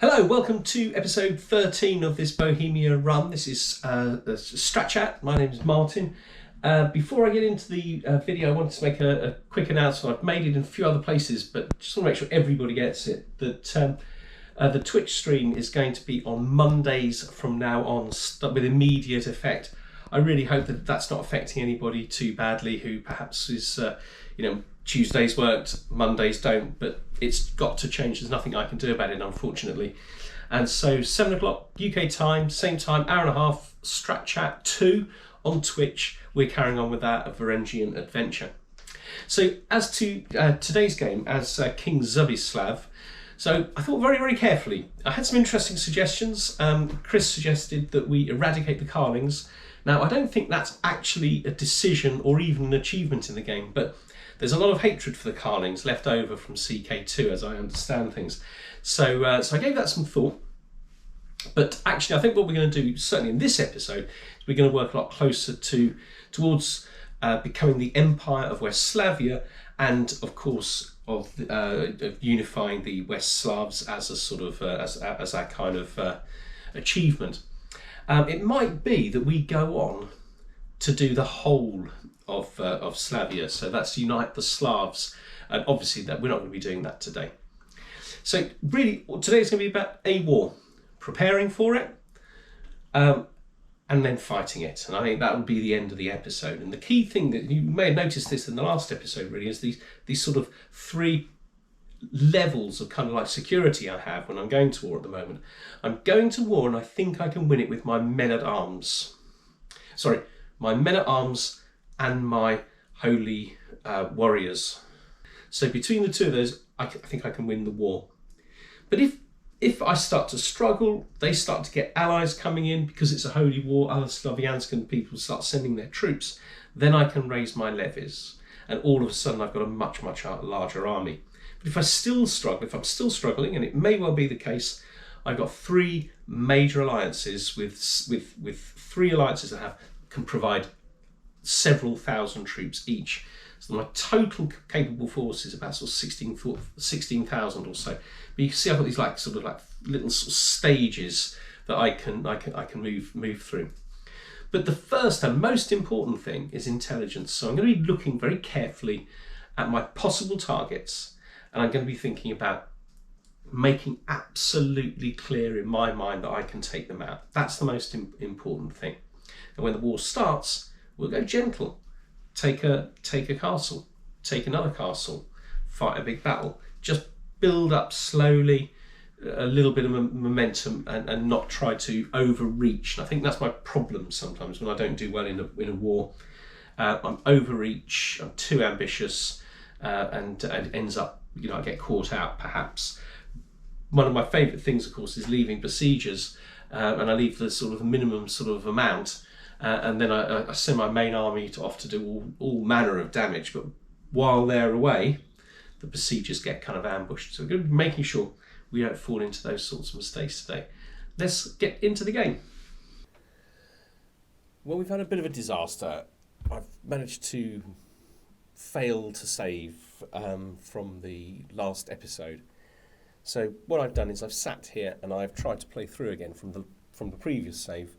Hello, welcome to episode 13 of this Bohemia run. This is Strat Chat. My name is Martin. Before I get into the video, I wanted to make a quick announcement. I've made it in a few other places, but just want to make sure everybody gets it. That the Twitch stream is going to be on Mondays from now on, with immediate effect. I really hope that that's not affecting anybody too badly who perhaps is, Tuesdays worked, Mondays don't, but it's got to change. There's nothing I can do about it, unfortunately. And so 7 o'clock UK time, same time, hour and a half, Strat Chat 2 on Twitch. We're carrying on with that, a Varangian adventure. So as to today's game, as King Zubislav, so I thought very, very carefully. I had some interesting suggestions. Chris suggested that we eradicate the Carlings. Now, I don't think that's actually a decision or even an achievement in the game, but there's a lot of hatred for the Carlings left over from CK2, as I understand things. So I gave that some thought. But actually, I think what we're going to do, certainly in this episode, is we're going to work a lot closer towards becoming the Empire of West Slavia, and of course of unifying the West Slavs as a sort of as that kind of achievement. It might be that we go on to do the whole of Slavia, so that's unite the Slavs, and obviously that we're not going to be doing that today. So really, today is going to be about a war, preparing for it, and then fighting it. And I think that will be the end of the episode. And the key thing that you may have noticed this in the last episode really is these sort of three levels of kind of like security I have when I'm going to war at the moment. I'm going to war and I think I can win it with my men-at-arms. My men-at-arms and my holy warriors. So between the two of those, I think I can win the war. But if I start to struggle, they start to get allies coming in because it's a holy war, other Slavianskan people start sending their troops, then I can raise my levies. And all of a sudden I've got a much, much larger army. But if I'm still struggling, and it may well be the case, I've got three major alliances with three alliances that can provide several thousand troops each. So my total capable force is about sort of 16,000 or so. But you can see I've got these little sort of stages that I can move through. But the first and most important thing is intelligence. So I'm going to be looking very carefully at my possible targets, and I'm going to be thinking about making absolutely clear in my mind that I can take them out. That's the most important thing. And when the war starts, we'll go gentle. Take a castle, take another castle, fight a big battle. Just build up slowly, a little bit of momentum, and not try to overreach. And I think that's my problem sometimes when I don't do well in a war. I'm overreach, I'm too ambitious, and it ends up, I get caught out perhaps. One of my favourite things, of course, is leaving besiegers, and I leave the sort of minimum sort of amount. And then I send my main army off to do all manner of damage. But while they're away, the besiegers get kind of ambushed. So we're going to be making sure we don't fall into those sorts of mistakes today. Let's get into the game. Well, we've had a bit of a disaster. I've managed to fail to save from the last episode. So what I've done is I've sat here and I've tried to play through again from the previous save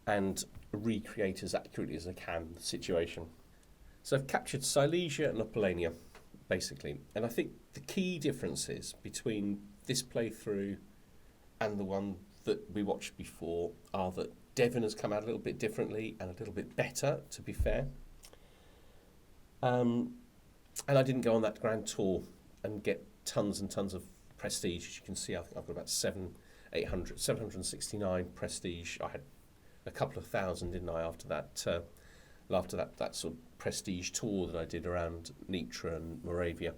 and recreate as accurately as I can the situation. So I've captured Silesia and Opolania, basically. And I think the key differences between this playthrough and the one that we watched before are that Devon has come out a little bit differently and a little bit better, to be fair. And I didn't go on that grand tour and get tons and tons of prestige. As you can see, I think I've got about 769 prestige. I had a couple of thousand, didn't I, after that sort of prestige tour that I did around Nitra and Moravia.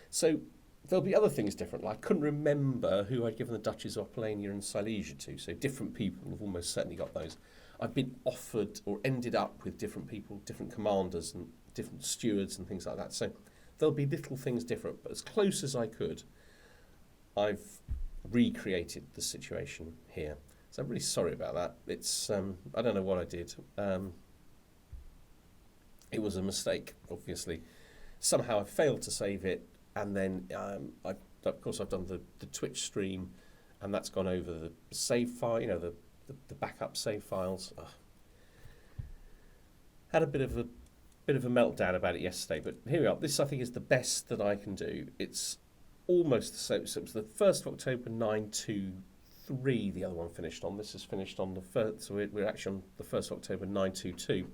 So there'll be other things different. Like I couldn't remember who I'd given the Duchies of Opolania and Silesia to, so different people have almost certainly got those. I've been offered or ended up with different people, different commanders and different stewards and things like that. So there'll be little things different, but as close as I could, I've recreated the situation here. So I'm really sorry about that. It's I don't know what I did. It was a mistake, obviously. Somehow I failed to save it, and then of course I've done the Twitch stream and that's gone over the save file, you know, the backup save files. Ugh. Had a bit of a meltdown about it yesterday, but here we are. This, I think, is the best that I can do. It's almost the same. So it was the 1st of October 923. The other one finished on. This is finished on the 1st. So we're actually on the 1st of October 922.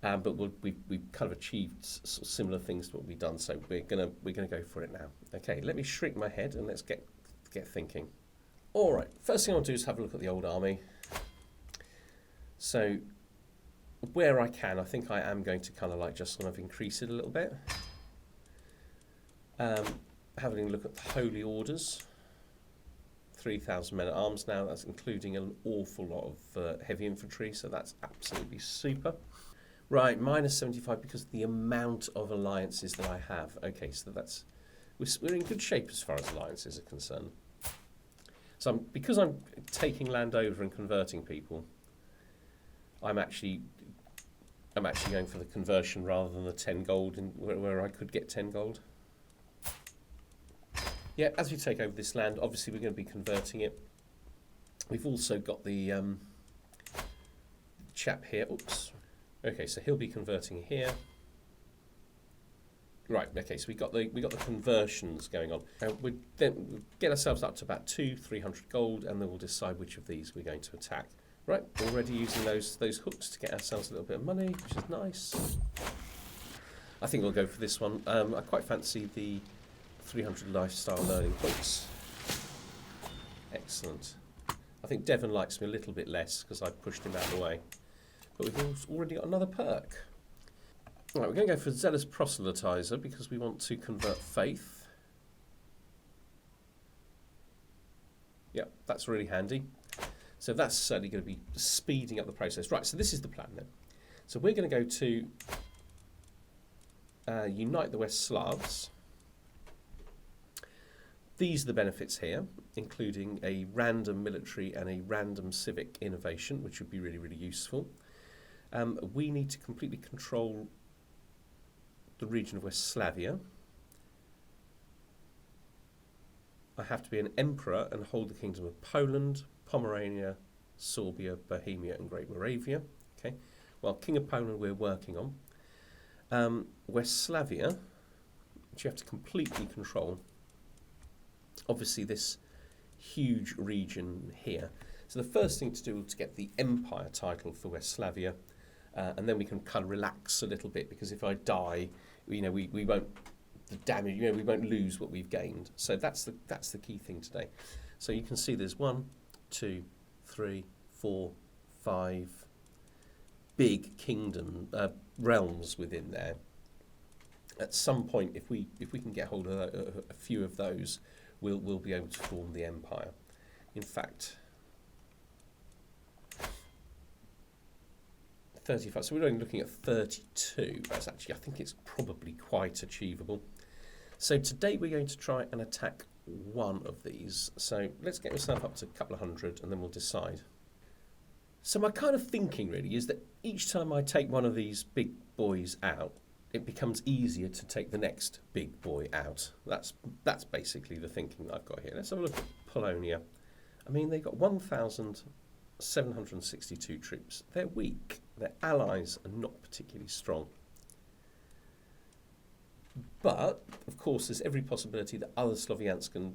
But we've kind of achieved sort of similar things to what we've done. So we're gonna go for it now. Okay, let me shrink my head and let's get thinking. All right. First thing I want to do is have a look at the old army. So where I can, I think I am going to kind of like just kind of increase it a little bit. Having a look at the Holy Orders. 3,000 men at arms now. That's including an awful lot of heavy infantry, so that's absolutely super. Right, minus 75 because of the amount of alliances that I have. Okay, so that's we're in good shape as far as alliances are concerned. So because I'm taking land over and converting people, I'm actually going for the conversion rather than the 10 gold where I could get 10 gold. Yeah, as we take over this land, obviously we're going to be converting it. We've also got the chap here. Oops. Okay, so he'll be converting here. Right. Okay, so we got the conversions going on. We'll get ourselves up to about 200-300 gold, and then we'll decide which of these we're going to attack. Right, already using those hooks to get ourselves a little bit of money, which is nice. I think we'll go for this one. I quite fancy the 300 lifestyle learning points. Excellent. I think Devon likes me a little bit less because I pushed him out of the way. But we've already got another perk. Right, we're going to go for Zealous Proselytizer because we want to convert faith. Yep, that's really handy. So that's certainly going to be speeding up the process. Right, so this is the plan then. So we're going to go to unite the West Slavs. These are the benefits here, including a random military and a random civic innovation, which would be really, really useful. We need to completely control the region of West Slavia. I have to be an emperor and hold the kingdom of Poland, Pomerania, Sorbia, Bohemia and Great Moravia. Okay, well, King of Poland we're working on. West Slavia, which you have to completely control. Obviously this huge region here. So the first thing to do is to get the empire title for West Slavia, and then we can kind of relax a little bit, because if I die, you know, we won't the damage, you know, we won't lose what we've gained. So that's the key thing today. So you can see there's 1, 2, 3, 4, 5 big kingdom realms within there. At some point, if we can get hold of a few of those, we'll be able to form the empire. In fact, 35. So we're only looking at 32. That's actually, I think it's probably quite achievable. So today we're going to try and attack one of these. So let's get yourself up to a couple of hundred, and then we'll decide. So my kind of thinking really is that each time I take one of these big boys out, it becomes easier to take the next big boy out. That's basically the thinking that I've got here. Let's have a look at Polonia. I mean, they've got 1,762 troops. They're weak. Their allies are not particularly strong. But, of course, there's every possibility that other Slovianskan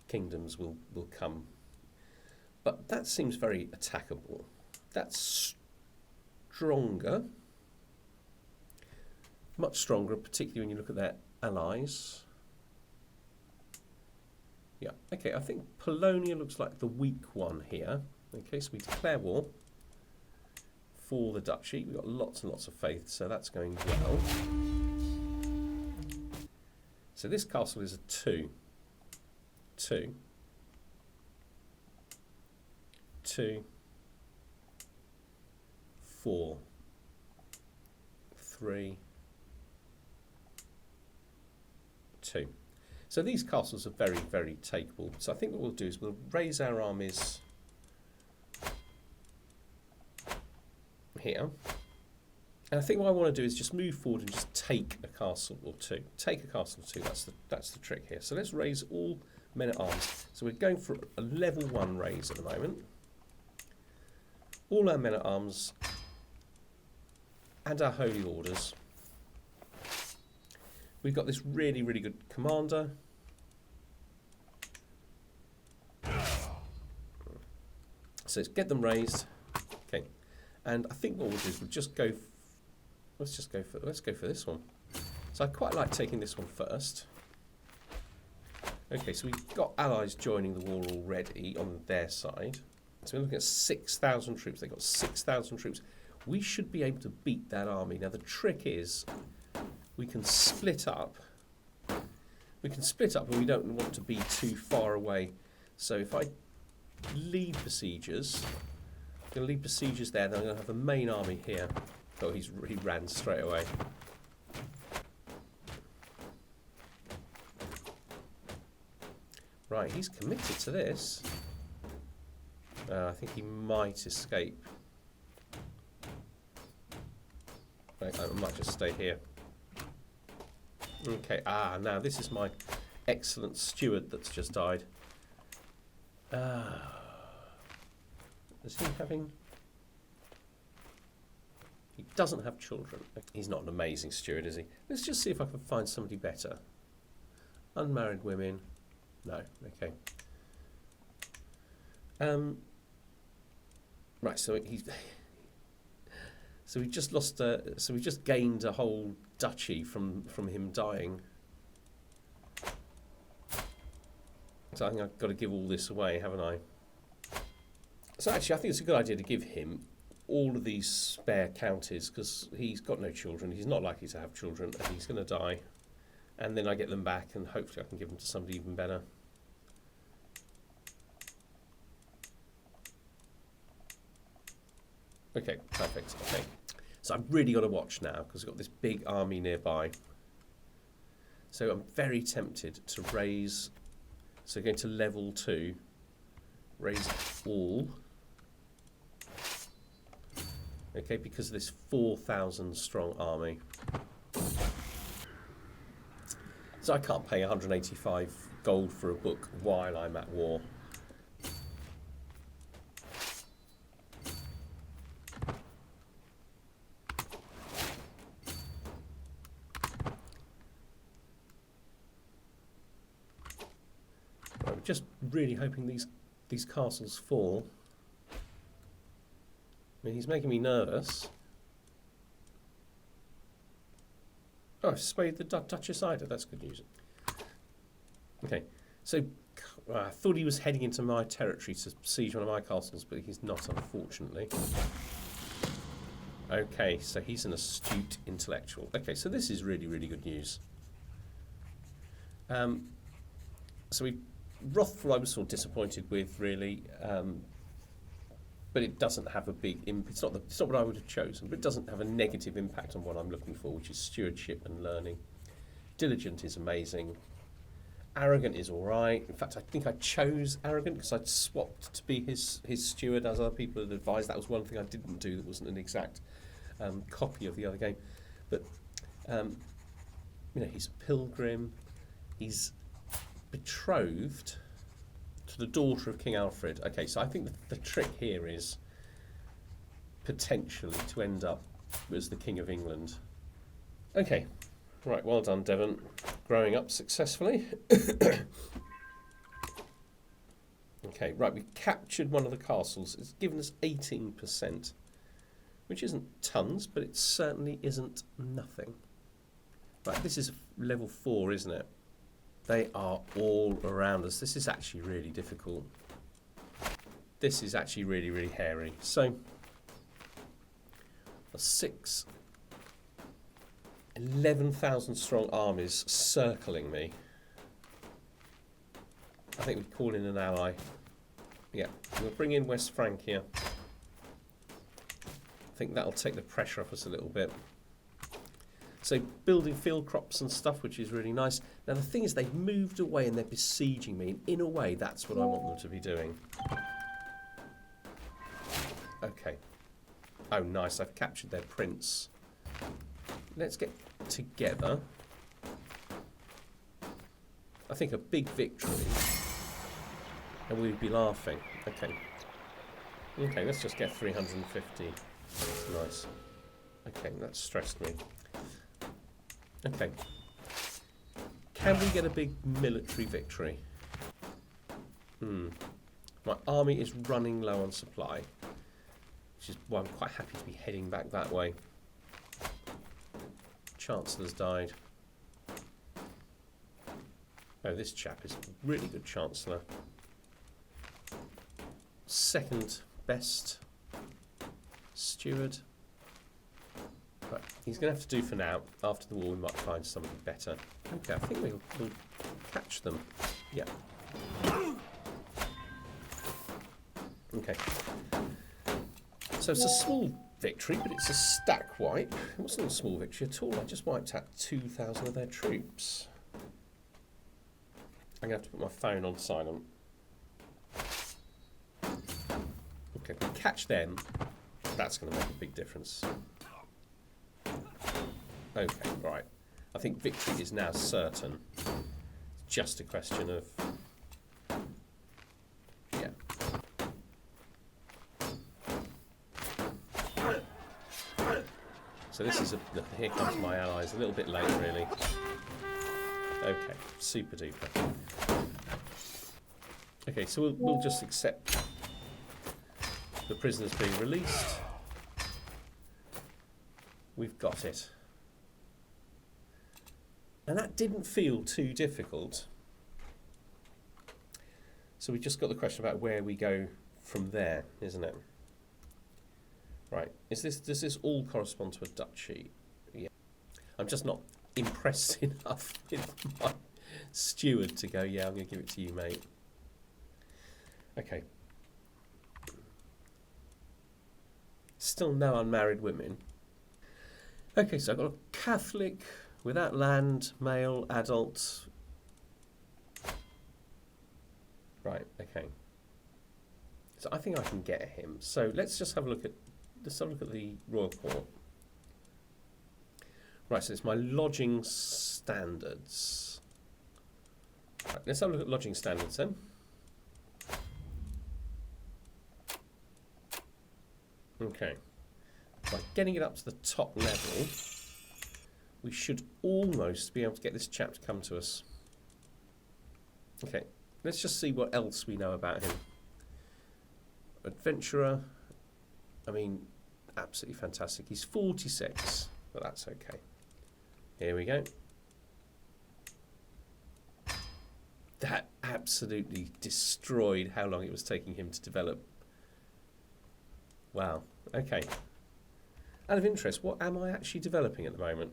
kingdoms will come. But that seems very attackable. That's stronger. Much stronger, particularly when you look at their allies. Yeah, okay, I think Polonia looks like the weak one here. Okay, so we declare war for the duchy. We've got lots and lots of faith, so that's going well. So this castle is a 2. 2. 2. 4. 3. 2. So these castles are very, very takeable. So I think what we'll do is we'll raise our armies here. And I think what I want to do is just move forward and just take a castle or two. Take a castle or two, that's the trick here. So let's raise all men at arms. So we're going for a level 1 raise at the moment. All our men at arms and our holy orders. We've got this really, really good commander. So let's get them raised. Okay, and I think what we'll do is we'll just go. Let's go for this one. So I quite like taking this one first. Okay, so we've got allies joining the war already on their side. So we're looking at 6,000 troops. They've got 6,000 troops. We should be able to beat that army. Now the trick is, we can split up. We can split up, but we don't want to be too far away. So if I lead besiegers, I'm going to lead besiegers there. Then I'm going to have a main army here. Oh, he ran straight away. Right, he's committed to this. I think he might escape. Right, I might just stay here. Okay, now this is my excellent steward that's just died. Is he having... He doesn't have children. He's not an amazing steward, is he? Let's just see if I can find somebody better. Unmarried women. No, okay. Right, so he's... So we just lost. So we just gained a whole duchy from him dying. So I think I've got to give all this away, haven't I? So actually, I think it's a good idea to give him all of these spare counties because he's got no children. He's not likely to have children, and he's going to die. And then I get them back, and hopefully I can give them to somebody even better. Okay, perfect. Okay, so I've really got to watch now because I've got this big army nearby. So I'm very tempted to raise. So going to level 2, raise all. Okay, because of this 4,000 strong army. So I can't pay 185 gold for a book while I'm at war. I'm just really hoping these castles fall. I mean, he's making me nervous. Oh, I've swayed the Duchess Ida. That's good news. Okay, so I thought he was heading into my territory to siege one of my castles, but he's not, unfortunately. Okay, so he's an astute intellectual. Okay, so this is really, really good news. So Wrathful I was sort of disappointed with, really. But it doesn't have a big impact. It's not what I would have chosen, but it doesn't have a negative impact on what I'm looking for, which is stewardship and learning. Diligent is amazing. Arrogant is all right. In fact, I think I chose Arrogant because I'd swapped to be his steward, as other people had advised. That was one thing I didn't do that wasn't an exact copy of the other game. But he's a pilgrim. He's betrothed to the daughter of King Alfred. Okay, so I think the trick here is potentially to end up as the King of England. Okay, right, well done, Devon. Growing up successfully. Okay, right, we captured one of the castles. It's given us 18%, which isn't tons, but it certainly isn't nothing. Right, this is level 4, isn't it? They are all around us. This is actually really difficult. This is actually really, really hairy. So, 11,000 strong armies circling me. I think we call in an ally. Yeah, we'll bring in West Francia. I think that'll take the pressure off us a little bit. So building field crops and stuff, which is really nice. Now the thing is, they've moved away and they're besieging me. And in a way, that's what I want them to be doing. Okay. Oh, nice. I've captured their prince. Let's get together. I think a big victory, and we'd be laughing. Okay. Okay, let's just get 350. Nice. Okay, that stressed me. Okay. Can we get a big military victory? My army is running low on supply, which is why I'm quite happy to be heading back that way. Chancellor's died. Oh, this chap is a really good Chancellor. Second best steward. Right, he's going to have to do for now. After the war, we might find something better. Okay, I think we'll catch them. Yeah. Okay. So it's a small victory, but it's a stack wipe. It wasn't a small victory at all. I just wiped out 2,000 of their troops. I'm going to have to put my phone on silent. Okay, if we catch them, that's going to make a big difference. Okay, right. I think victory is now certain. It's just a question of... yeah. So this is a... here comes my allies. A little bit late, really. Okay, super duper. Okay, so we'll just accept the prisoners being released. We've got it. And that didn't feel too difficult. So we just got the question about where we go from there, isn't it? Right. Does this all correspond to a duchy? Yeah. I'm just not impressed enough with my steward to go, yeah, I'm going to give it to you, mate. Okay. Still no unmarried women. Okay, so I've got a Catholic without land, male, adult. Right, okay. So I think I can get him. So let's just have a look at the royal court. Right, so it's my lodging standards. Right, let's have a look at lodging standards then. Okay. By getting it up to the top level, we should almost be able to get this chap to come to us. Okay, let's just see what else we know about him. Adventurer. I mean, absolutely fantastic. He's 46, but that's okay. Here we go. That absolutely destroyed how long it was taking him to develop. Wow, okay. Out of interest, what am I actually developing at the moment?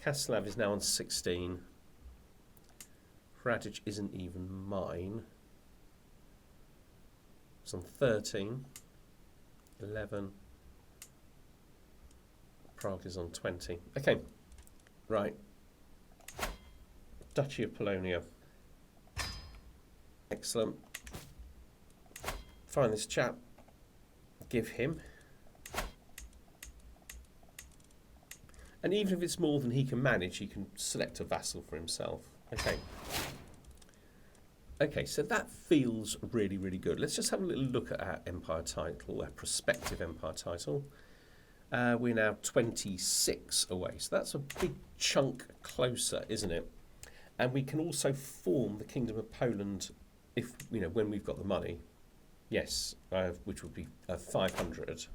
Kaslav is now on 16. Radich isn't even mine. It's on 13. 11. Prague is on 20. Okay, right. Duchy of Polonia. Excellent. Find this chap. Give him. And even if it's more than he can manage, he can select a vassal for himself. Okay. Okay, so that feels really, really good. Let's just have a little look at our empire title, our prospective empire title. We're now 26 away, so that's a big chunk closer, isn't it? And we can also form the Kingdom of Poland if, you know, when we've got the money. Yes, which would be 500.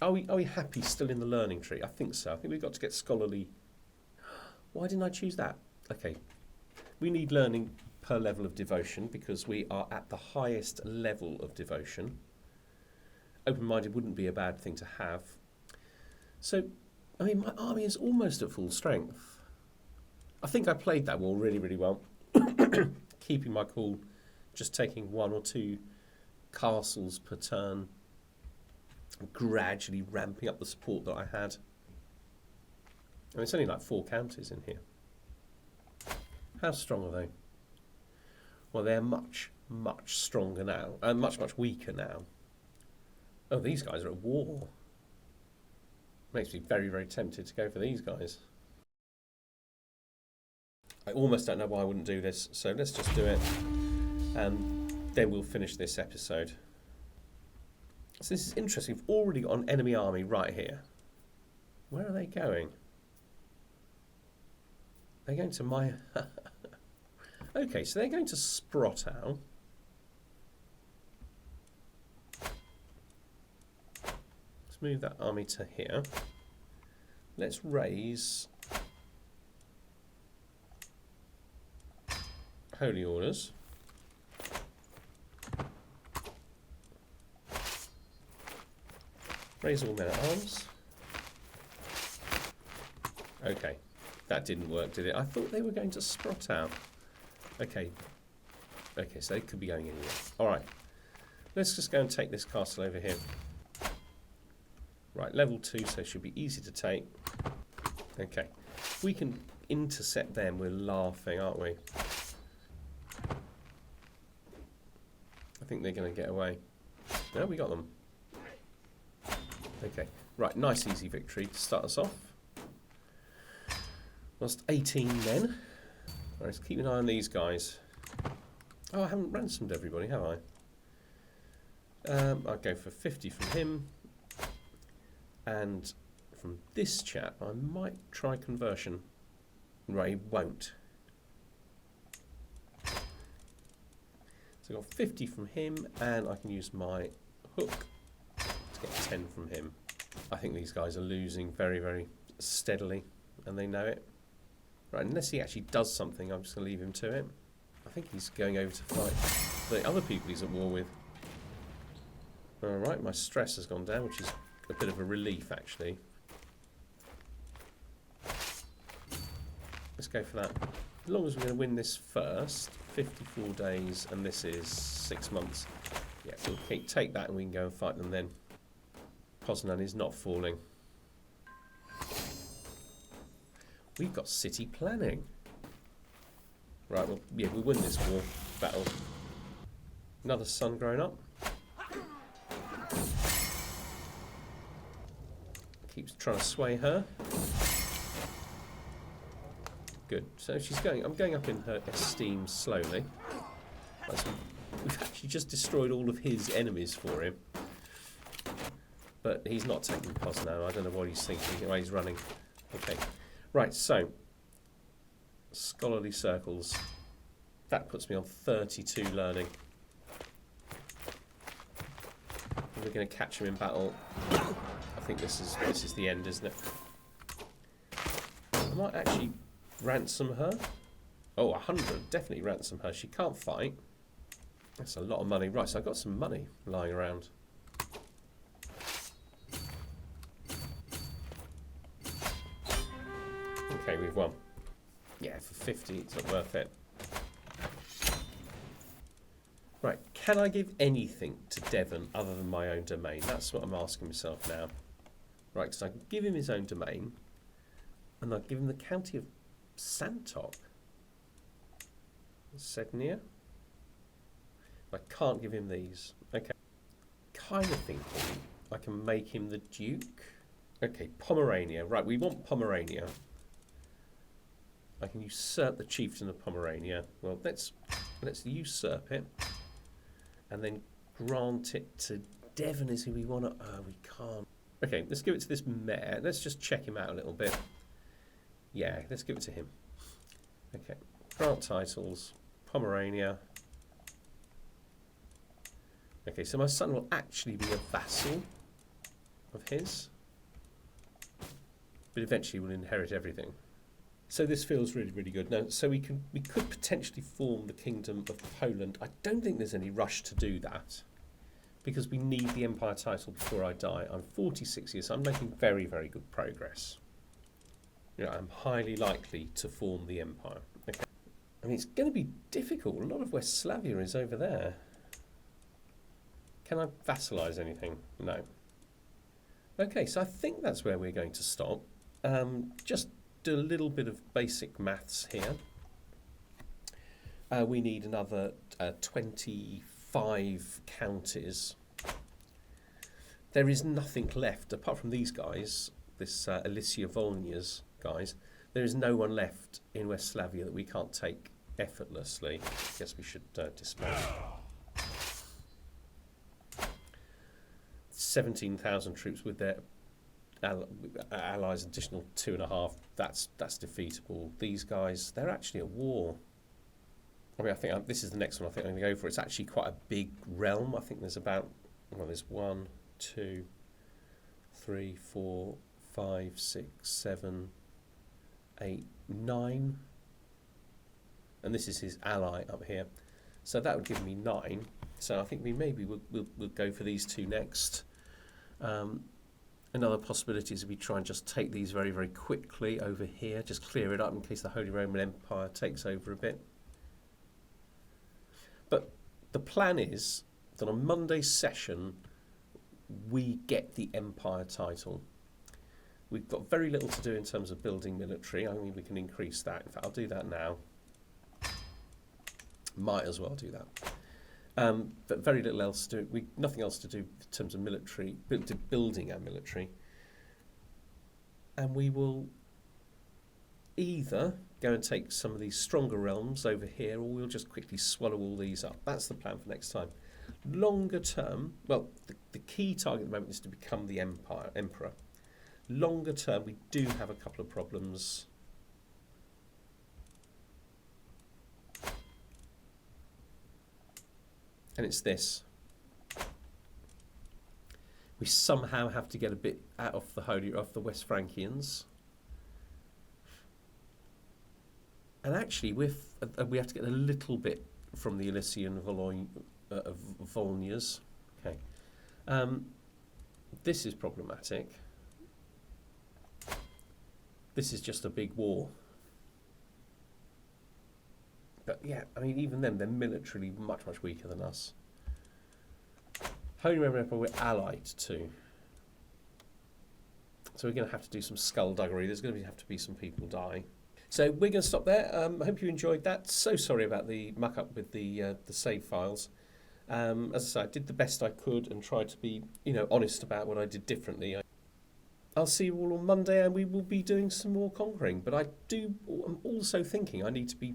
Are we happy still in the learning tree? I think so. I think we've got to get scholarly. Why didn't I choose that? Okay. We need learning per level of devotion because we are at the highest level of devotion. Open-minded wouldn't be a bad thing to have. So, I mean, my army is almost at full strength. I think I played that war really, really well. Keeping my cool, just taking 1 or 2 castles per turn. Gradually ramping up the support that I had. I mean, it's only like 4 counties in here. How strong are they? Well, they're much, much stronger now. And much, much weaker now. Oh, these guys are at war. Makes me very, very tempted to go for these guys. I almost don't know why I wouldn't do this, so let's just do it, and then we'll finish this episode. So this is interesting. We've already got an enemy army right here. Where are they going? They're going to my... Okay, so they're going to Sprottow. Let's move that army to here. Let's raise Holy Orders. Raise all men at arms. Okay, that didn't work, did it? I thought they were going to Sprottow. Okay, so they could be going anywhere. All right, let's just go and take this castle over here. Right, level 2, so it should be easy to take. Okay, if we can intercept them, we're laughing, aren't we? I think they're going to get away. No, we got them. Okay, right, nice easy victory to start us off. Lost 18 men. Right, let's keep an eye on these guys. Oh, I haven't ransomed everybody, have I? I'll go for 50 from him. And from this chap, I might try conversion. Right, he won't. So I've got 50 from him, and I can use my hook to get 10 from him. I think these guys are losing very, very steadily, and they know it. Right, unless he actually does something, I'm just going to leave him to it. I think he's going over to fight the other people he's at war with. Alright, my stress has gone down, which is a bit of a relief, actually. Let's go for that. As long as we're going to win this first, 54 days, and this is 6 months. Yeah, we'll take that and we can go and fight them then. Poznan is not falling. We've got city planning. Right, well, yeah, we'll win this war battle. Another son growing up. Keeps trying to sway her. Good. So she's going. I'm going up in her esteem slowly. Right, so we've actually just destroyed all of his enemies for him. But he's not taking Poznan. I don't know what he's thinking. Why he's running. Okay. Right, so scholarly circles. That puts me on 32 learning. And we're going to catch him in battle. I think this is the end, isn't it? I might actually ransom her. Oh, 100. Definitely ransom her. She can't fight. That's a lot of money. Right, so I've got some money lying around. Okay, we've won. Yeah, for 50, it's not worth it. Right, can I give anything to Devon other than my own domain? That's what I'm asking myself now. Right, because I can give him his own domain, and I'll give him the county of Santok. Sednia. I can't give him these. Okay. Kind of thinking I can make him the Duke. Okay, Pomerania. Right, we want Pomerania. I can usurp the chieftain of Pomerania. Well, let's usurp it, and then grant it to Devon. Is who we want to? Oh, we can't. Okay, let's give it to this mayor. Let's just check him out a little bit. Yeah, let's give it to him. Okay, grant titles, Pomerania. Okay, so my son will actually be a vassal of his, but eventually will inherit everything. So this feels really, really good. Now, so we could potentially form the Kingdom of Poland. I don't think there's any rush to do that, because we need the Empire title before I die. I'm 46 years, so I'm making very, very good progress. You know, I'm highly likely to form the Empire. Okay. I mean, it's going to be difficult. A lot of West Slavia is over there. Can I vassalize anything? No. Okay, so I think that's where we're going to stop. Just do a little bit of basic maths here. We need another 25 counties. There is nothing left apart from these guys, this Alicia Volnia's guys. There is no one left in West Slavia that we can't take effortlessly. I guess we should dismount. 17,000 troops with their allies, additional 2.5. That's defeatable. These guys, they're actually at war. I mean, I think this is the next one I think I'm going to go for. It's actually quite a big realm. I think there's about, well, there's 1, 2, 3, 4, 5, 6, 7, 8, 9. And this is his ally up here. So that would give me 9. So I think we maybe we'll go for these two next. Another possibility is we try and just take these very, very quickly over here, just clear it up in case the Holy Roman Empire takes over a bit. But the plan is that on Monday's session, we get the Empire title. We've got very little to do in terms of building military. I mean, we can increase that. In fact, I'll do that now. Might as well do that. But very little else to do. Nothing else to do in terms of military, building our military. And we will either go and take some of these stronger realms over here, or we'll just quickly swallow all these up. That's the plan for next time. Longer term, well, the key target at the moment is to become the emperor. Longer term, we do have a couple of problems. And it's this. We somehow have to get a bit out of the West Frankians. And actually, we have to get a little bit from the Elysian Volnyas. Okay. This is problematic. This is just a big war. But yeah, I mean, even them, they're militarily much, much weaker than us. Holy Roman Empire we're allied to. So we're going to have to do some skullduggery. There's going to have to be some people die. So we're going to stop there. I hope you enjoyed that. So sorry about the muck-up with the save files. As I said, I did the best I could and tried to be, honest about what I did differently. I'll see you all on Monday, and we will be doing some more conquering. But I'm also thinking I need to be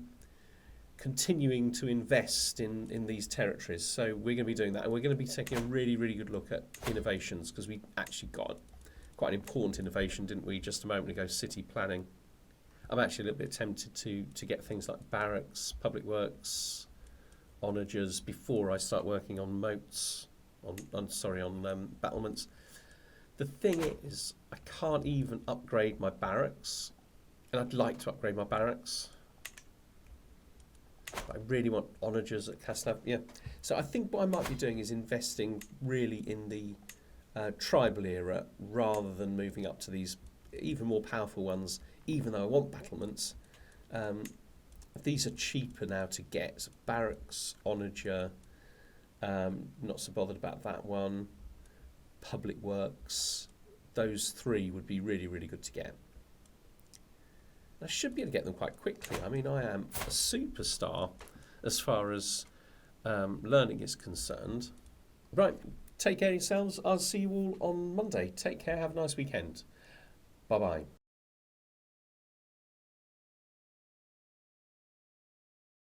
continuing to invest in these territories. So we're going to be doing that, and we're going to be taking a really, really good look at innovations, because we actually got quite an important innovation, didn't we, just a moment ago, city planning. I'm actually a little bit tempted to get things like barracks, public works, onagers before I start working on moats, on battlements. The thing is, I can't even upgrade my barracks, and I'd like to upgrade my barracks. I really want onagers at Caslav. Yeah. So I think what I might be doing is investing really in the tribal era rather than moving up to these even more powerful ones, even though I want battlements. These are cheaper now to get. So barracks, onager, not so bothered about that one. Public works, those three would be really, really good to get. I should be able to get them quite quickly. I mean, I am a superstar as far as learning is concerned. Right, take care of yourselves. I'll see you all on Monday. Take care, have a nice weekend. Bye-bye.